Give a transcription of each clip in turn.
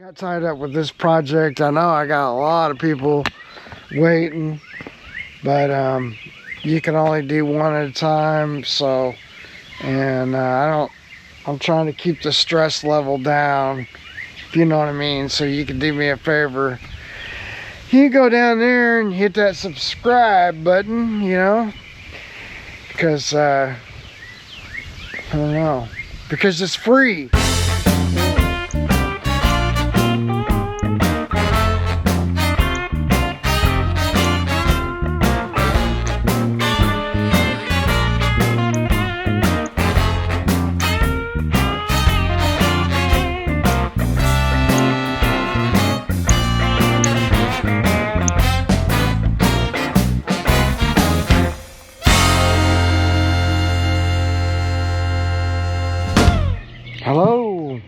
Got tied up with this project. I know I got a lot of people waiting, but you can only do one at a time. So, and I'm trying to keep the stress level down, if you know what I mean. So you can do me a favor. You go down there and hit that subscribe button, you know, because I don't know, because it's free. Hello,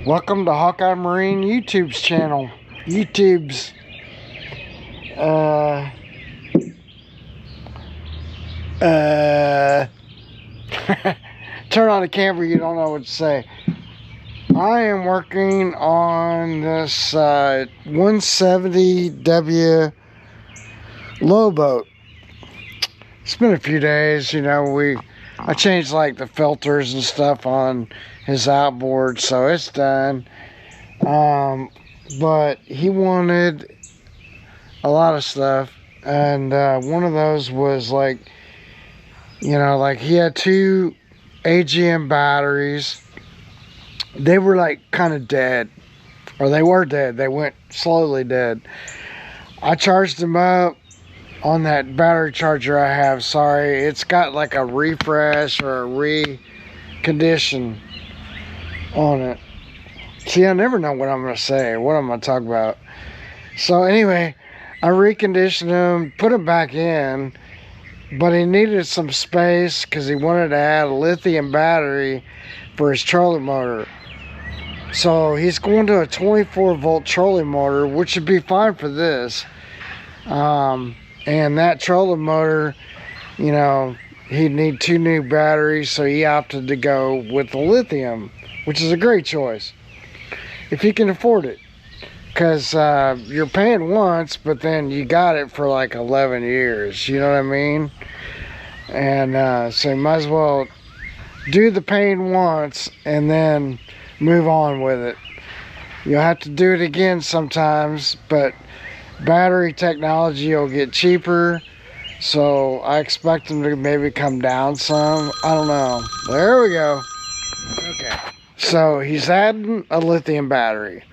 welcome to Hawkeye Marine YouTube's channel. Turn on the camera, you don't know what to say. I am working on this 170W Lowe boat. It's been a few days, you know, I changed like the filters and stuff on his outboard, so it's done. But he wanted a lot of stuff, and one of those was like, you know, like he had two AGM batteries. They were like kind of dead, or they were dead. They went slowly dead. I charged them up on that battery charger I have. Sorry, it's got like a refresh or a recondition on it. See, I never know what I'm gonna say, what I'm gonna talk about. So anyway, I reconditioned him, put him back in, but he needed some space because he wanted to add a lithium battery for his trolling motor. So he's going to a 24-volt trolling motor, which would be fine for this. And that trolling motor, you know, he'd need two new batteries, so he opted to go with the lithium, which is a great choice if you can afford it, because you're paying once, but then you got it for like 11 years, you know what I mean? And so you might as well do the paying once and then move on with it. You'll have to do it again sometimes, but battery technology will get cheaper, so I expect them to maybe come down some. I don't know. There we go. Okay. So he's adding a lithium battery.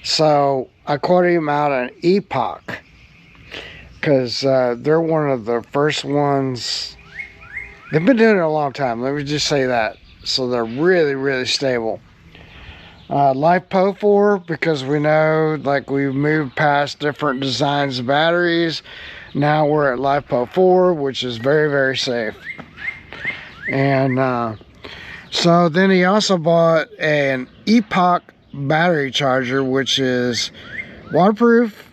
So I quoted him out an Epoch, because they're one of the first ones. They've been doing it a long time. Let me just say that. So they're really, really stable. LiFePO4, because we know, like, we've moved past different designs of batteries. Now we're at LiFePO4, which is very, very safe. And so then he also bought an Epoch battery charger, which is waterproof.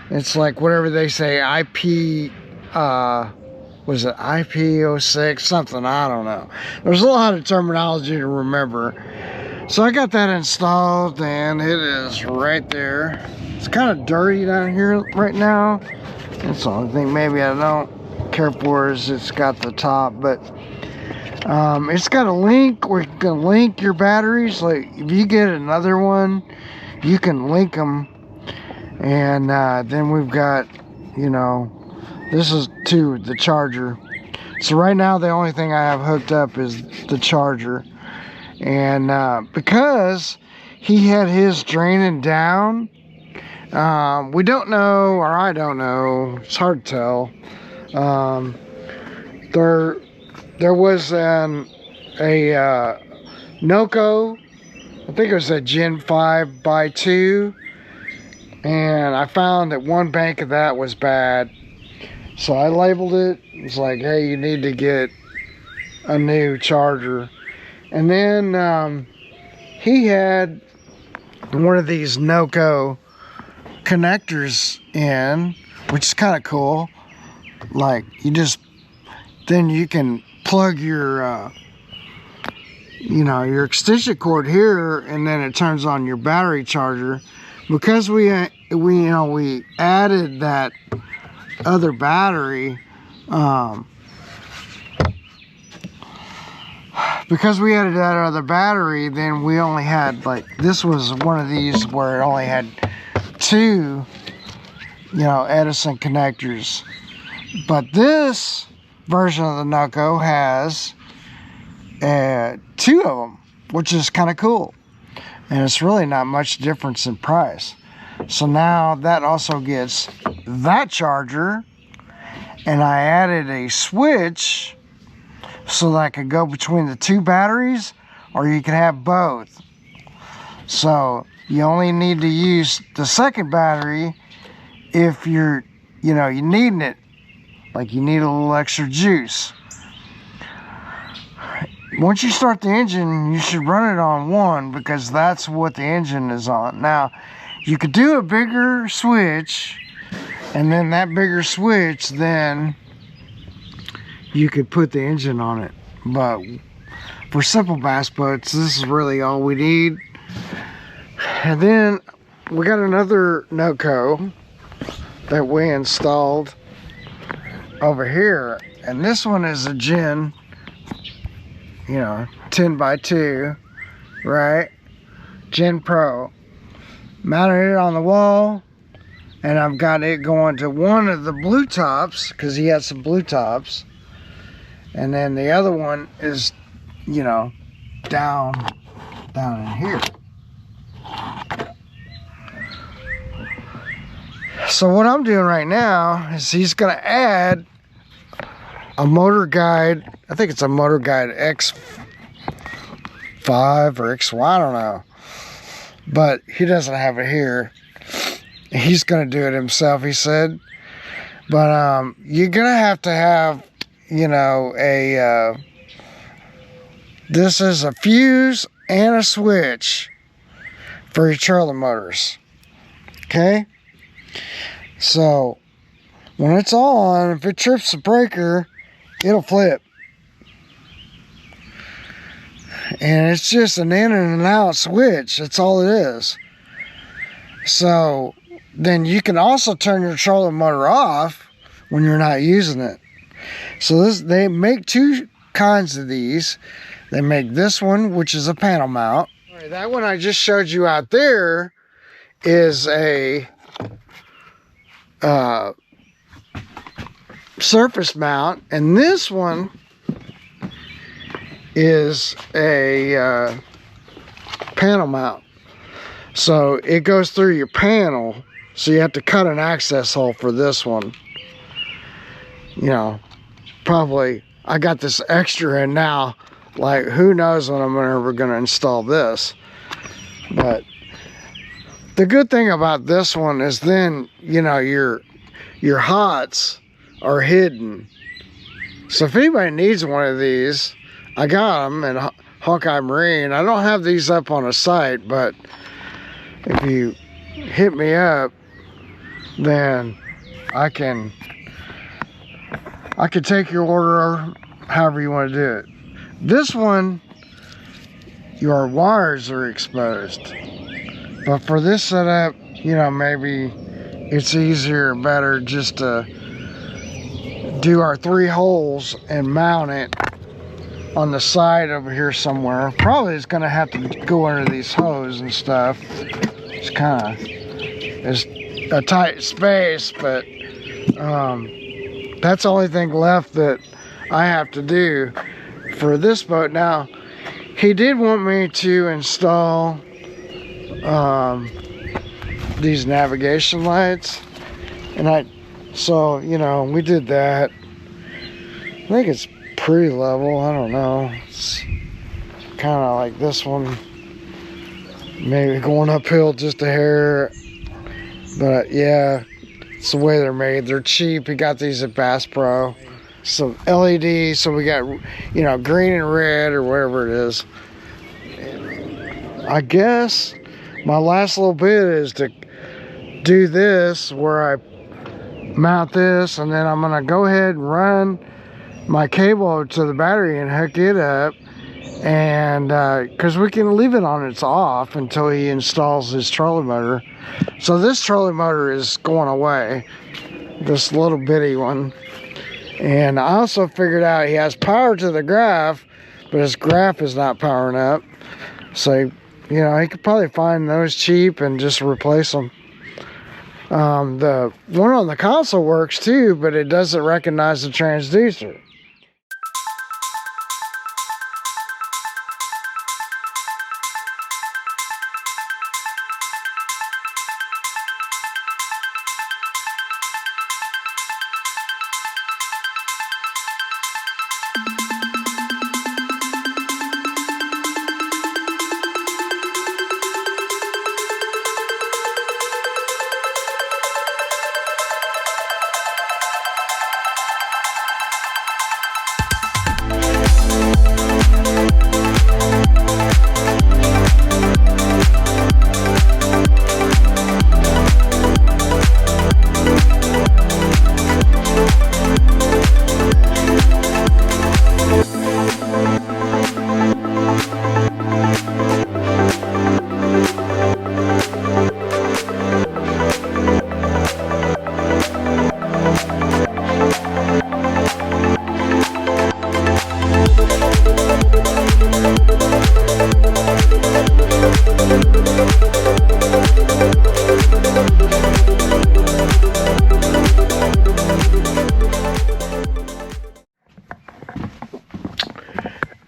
It's like whatever they say, IP, was it IP06, something, I don't know. There's a lot of terminology to remember. So I got that installed, and it is right there. It's kind of dirty down here right now. That's the only thing maybe I don't care for is it's got the top, but it's got a link where you can link your batteries. Like if you get another one, you can link them. And then we've got, you know, this is to the charger. So right now the only thing I have hooked up is the charger. And because he had his draining down, we don't know, or I don't know, it's hard to tell. There was a NOCO, I think it was a Gen 5x2, and I found that one bank of that was bad. So I labeled it. It's like, hey, you need to get a new charger. And then he had one of these NOCO connectors in, which is kind of cool. Like, then you can plug your you know, your extension cord here, and then it turns on your battery charger. Because we added that other battery, then we only had, like, this was one of these where it only had 2, you know, Edison connectors. But this version of the NOCO has 2 of them, which is kind of cool. And it's really not much difference in price. So now that also gets that charger, and I added a switch so that I could go between the 2 batteries, or you can have both. So you only need to use the second battery if you're, you know, you needing it, like you need a little extra juice. Once you start the engine, you should run it on 1, because that's what the engine is on. Now, you could do a bigger switch, and then that bigger switch, then you could put the engine on it. But for simple bass boats, this is really all we need. And then we got another NOCO that we installed over here, and this one is a Gen, you know, 10x2, right? Gen Pro. Mounted it on the wall, and I've got it going to one of the blue tops, because he had some blue tops, and then the other one is, you know, down in here. So what I'm doing right now is he's going to add a motor guide. I think it's a motor guide X5 or XY, I don't know. But he doesn't have it here. He's going to do it himself, he said. But you're going to have, you know, this is a fuse and a switch for your trailer motors. Okay? So when it's on, if it trips the breaker, it'll flip. And it's just an in and an out switch. That's all it is. So then you can also turn your trolling motor off when you're not using it. So they make 2 kinds of these. They make this one, which is a panel mount. All right, that one I just showed you out there is a surface mount, and this one is a panel mount. So it goes through your panel, so you have to cut an access hole for this one. You know, probably I got this extra in now, like who knows when I'm ever going to install this. But the good thing about this one is then, you know, your hots are hidden. So if anybody needs one of these, I got them in Hawkeye Marine. I don't have these up on a site, but if you hit me up, then I can take your order however you want to do it. This one, your wires are exposed. But for this setup, you know, maybe it's easier, better just to do our 3 holes and mount it on the side over here somewhere. Probably it's going to have to go under these hoses and stuff. It's a tight space, but that's the only thing left that I have to do for this boat. Now, he did want me to install these navigation lights, and so, you know, we did that. I think it's pretty level, I don't know. It's kind of like this one, maybe going uphill just a hair, but yeah, it's the way they're made. They're cheap. We got these at Bass Pro. Some LED, so we got, you know, green and red or whatever it is. I guess my last little bit is to do this where I mount this, and then I'm gonna go ahead and run my cable to the battery and hook it up, And because we can leave it on its off until he installs his trolley motor. So this trolley motor is going away, this little bitty one. And I also figured out he has power to the graph, but his graph is not powering up. So, you know, he could probably find those cheap and just replace them. The one on the console works too, but it doesn't recognize the transducer.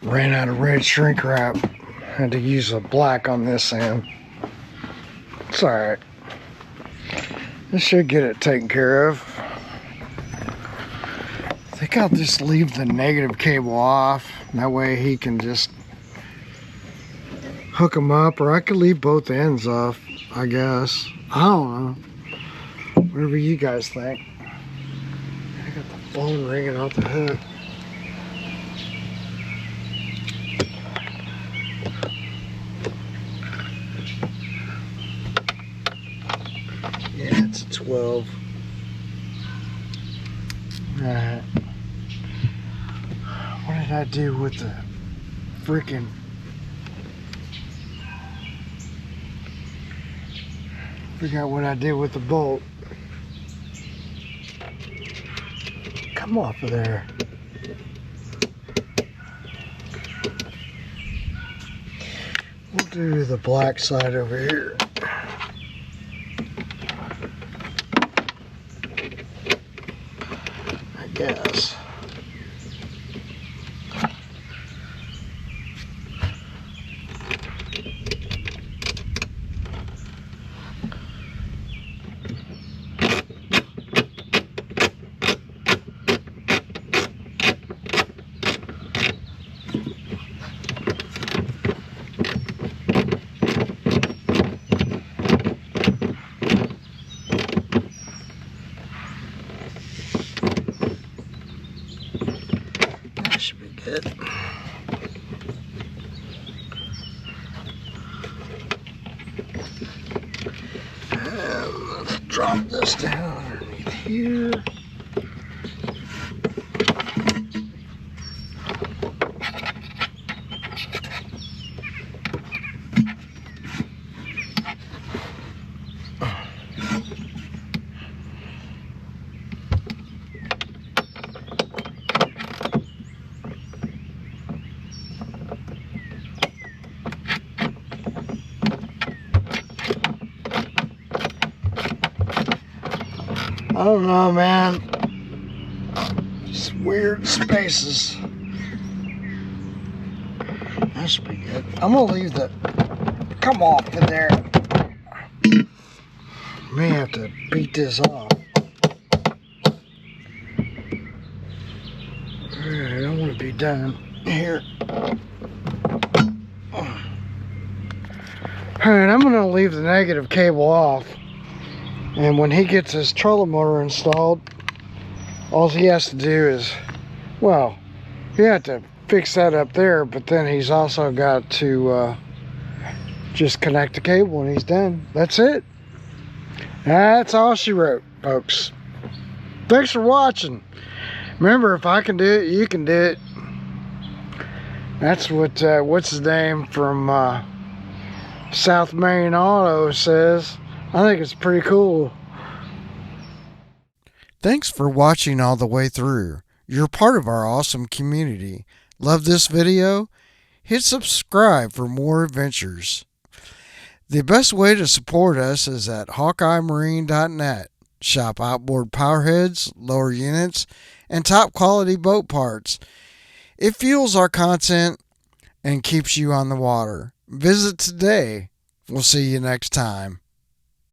Ran out of red shrink wrap. Had to use a black on this end. It's alright. This should get it taken care of. I think I'll just leave the negative cable off. That way he can just hook them up, or I could leave both ends off, I guess. I don't know. Whatever you guys think. I got the phone ringing off the hook. Yeah, it's a 12. Alright. What did I do with the freaking... Figure out what I did with the bolt. Come off of there. We'll do the black side over here. I guess. Should be good. And let's drop this down underneath here. I don't know, man. Just weird spaces. That should be good. I'm gonna leave the come off in there. May have to beat this off. Alright, I don't want to be done here. Alright, I'm gonna leave the negative cable off. And when he gets his trolley motor installed, all he has to do is, well, he had to fix that up there, but then he's also got to just connect the cable when he's done. That's it. That's all she wrote, folks. Thanks for watching. Remember, if I can do it, you can do it. That's what, what's his name from South Main Auto says. I think it's pretty cool. Thanks for watching all the way through. You're part of our awesome community. Love this video? Hit subscribe for more adventures. The best way to support us is at HawkeyeMarine.net. Shop outboard powerheads, lower units, and top quality boat parts. It fuels our content and keeps you on the water. Visit today. We'll see you next time.